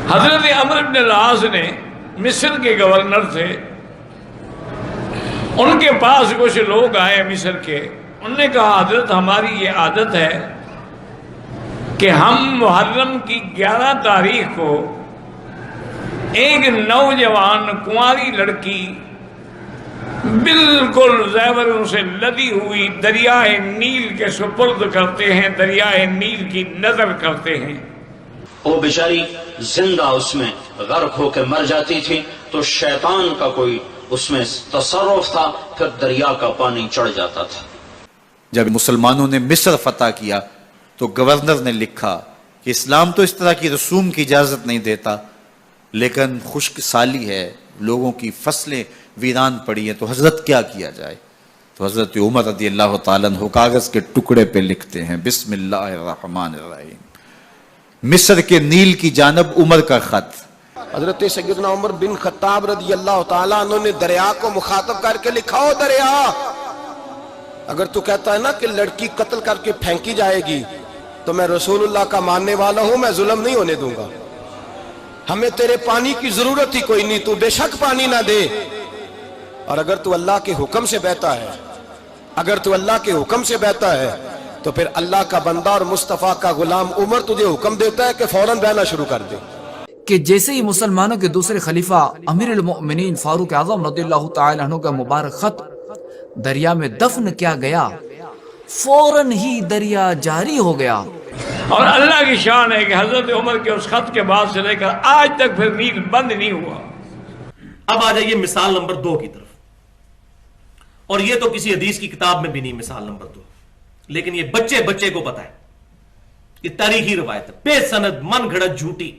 حضرت عمرو بن العاص نے مصر کے گورنر تھے، ان کے پاس کچھ لوگ آئے مصر کے، انہوں نے کہا حضرت ہماری یہ عادت ہے کہ ہم محرم کی 11 تاریخ کو ایک نوجوان کنواری لڑکی بالکل زیوروں سے لدی ہوئی دریائے نیل کے سپرد کرتے ہیں، دریائے نیل کی نظر کرتے ہیں۔ وہ بیچاری زندہ اس میں غرق ہو کے مر جاتی تھی تو شیطان کا کوئی اس میں تصرف تھا، پھر دریا کا پانی چڑھ جاتا تھا۔ جب مسلمانوں نے مصر فتح کیا تو گورنر نے لکھا کہ اسلام تو اس طرح کی رسوم کی اجازت نہیں دیتا، لیکن خشک سالی ہے، لوگوں کی فصلیں ویران پڑی ہیں، تو حضرت کیا کیا جائے؟ تو حضرت عمر رضی اللہ تعالیٰ عنہ کاغذ کے ٹکڑے پہ لکھتے ہیں بسم اللہ الرحمن الرحیم، مصر کے نیل کی جانب عمر کا خط۔ حضرت سیدنا عمر بن خطاب رضی اللہ تعالیٰ عنہ نے دریا کو مخاطب کر کے لکھا، ہو دریا، اگر تو کہتا ہے نا کہ لڑکی قتل کر کے پھینکی جائے گی تو میں رسول اللہ کا ماننے والا ہوں، میں ظلم نہیں ہونے دوں گا، ہمیں تیرے پانی کی ضرورت ہی کوئی نہیں، تو بے شک پانی نہ دے، اور اگر تو اللہ کے حکم سے بہتا ہے، اگر تو اللہ کے حکم سے بہتا ہے تو پھر اللہ کا بندہ اور مصطفیٰ کا غلام عمر تجھے حکم دیتا ہے کہ فوراً بہنا شروع کر دے۔ کہ جیسے ہی مسلمانوں کے دوسرے خلیفہ امیر المؤمنین فاروق اعظم رضی اللہ تعالی عنہ کا مبارک خط دریا میں دفن کیا گیا، فوراً ہی دریا جاری ہو گیا۔ اور اللہ کی شان ہے کہ حضرت عمر کے اس خط کے بعد سے لے کر آج تک پھر نیل بند نہیں ہوا۔ اب آ جائیے مثال نمبر 2 کی طرف، اور یہ تو کسی حدیث کی کتاب میں بھی نہیں مثال نمبر 2، لیکن یہ بچے بچے کو پتا ہے، یہ تاریخی روایت ہے بے سند من گھڑت جھوٹی،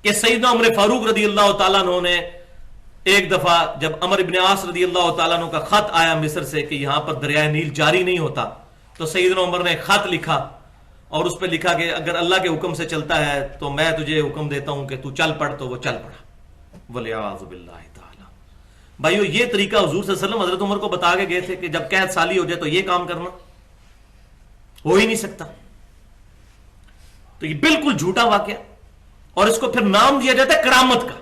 کہ سیدنا عمر فاروق رضی اللہ تعالیٰ عنہ نے ایک دفعہ جب عمرو بن عاص رضی اللہ تعالیٰ عنہ کا خط آیا مصر سے کہ یہاں پر دریائے نیل جاری نہیں ہوتا، تو سیدنا عمر نے خط لکھا اور اس پہ لکھا کہ اگر اللہ کے حکم سے چلتا ہے تو میں تجھے حکم دیتا ہوں کہ تو چل پڑ، تو وہ چل پڑا، ولیعاذ باللہ تعالی۔ بھائیو یہ طریقہ حضور صلی اللہ علیہ وسلم حضرت عمر کو بتا کے گئے تھے کہ جب قحط سالی ہو جائے تو یہ کام کرنا، ہو ہی نہیں سکتا، تو یہ بالکل جھوٹا واقعہ، اور اس کو پھر نام دیا جاتا ہے کرامت کا۔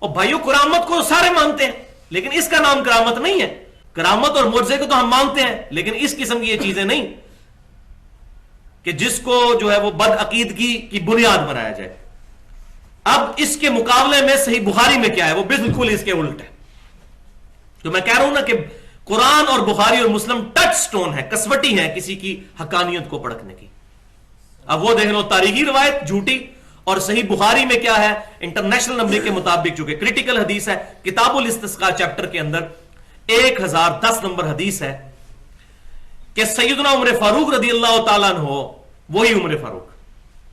اور بھائیو کرامت کو سارے مانتے ہیں لیکن اس کا نام کرامت نہیں ہے، کرامت اور معجزے کو تو ہم مانتے ہیں لیکن اس قسم کی یہ چیزیں نہیں کہ جس کو جو ہے وہ بد عقیدگی کی بنیاد بنایا جائے۔ اب اس کے مقابلے میں صحیح بخاری میں کیا ہے، وہ بالکل اس کے الٹ ہے۔ تو میں کہہ رہا ہوں نا کہ قرآن اور بخاری اور مسلم ٹچ سٹون ہے، کسوٹی ہے کسی کی حقانیت کو پرکھنے کی۔ اب وہ دیکھ لو تاریخی روایت جھوٹی، اور صحیح بخاری میں کیا ہے، انٹرنیشنل نمبر کے مطابق چونکہ کریٹیکل حدیث ہے، کتاب الاستسقاء چیپٹر کے اندر 1010 نمبر حدیث ہے کہ سیدنا عمر فاروق رضی اللہ تعالیٰ عنہ، وہی عمر فاروق،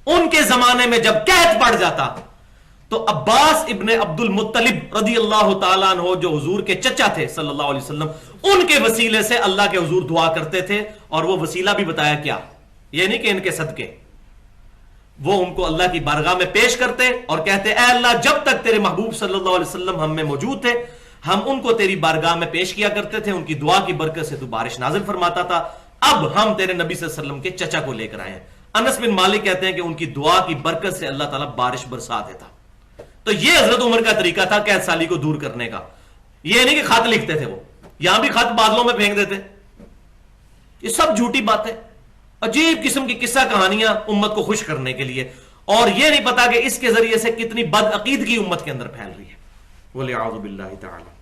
ان کے زمانے میں جب قحط پڑ جاتا تو عباس ابن عبد المطلب رضی اللہ تعالیٰ عنہ جو حضور کے چچا تھے صلی اللہ علیہ وسلم، ان کے وسیلے سے اللہ کے حضور دعا کرتے تھے، اور وہ وسیلہ بھی بتایا کیا، یہ نہیں کہ ان کے صدقے، وہ ان کو اللہ کی بارگاہ میں پیش کرتے اور کہتے اے اللہ جب تک تیرے محبوب صلی اللہ علیہ وسلم ہم میں موجود تھے ہم ان کو تیری بارگاہ میں پیش کیا کرتے تھے، ان کی دعا کی برکت سے تو بارش نازل فرماتا تھا، اب ہم تیرے نبی صلی اللہ علیہ وسلم کے چچا کو لے کر آئے ہیں۔ انس بن مالک کہتے ہیں کہ ان کی دعا کی برکت سے اللہ تعالیٰ بارش برسا دیتا۔ تو یہ حضرت عمر کا طریقہ تھا قحط سالی کو دور کرنے کا، یہ نہیں کہ خط لکھتے تھے، وہ یہاں بھی خط بادلوں میں پھینک دیتے، یہ سب جھوٹی باتیں، عجیب قسم کی قصہ کہانیاں امت کو خوش کرنے کے لیے، اور یہ نہیں پتا کہ اس کے ذریعے سے کتنی بد عقیدگی امت کے اندر پھیل رہی ہے، وَلِعَوْذُ بِاللَّهِ تَعَالَى۔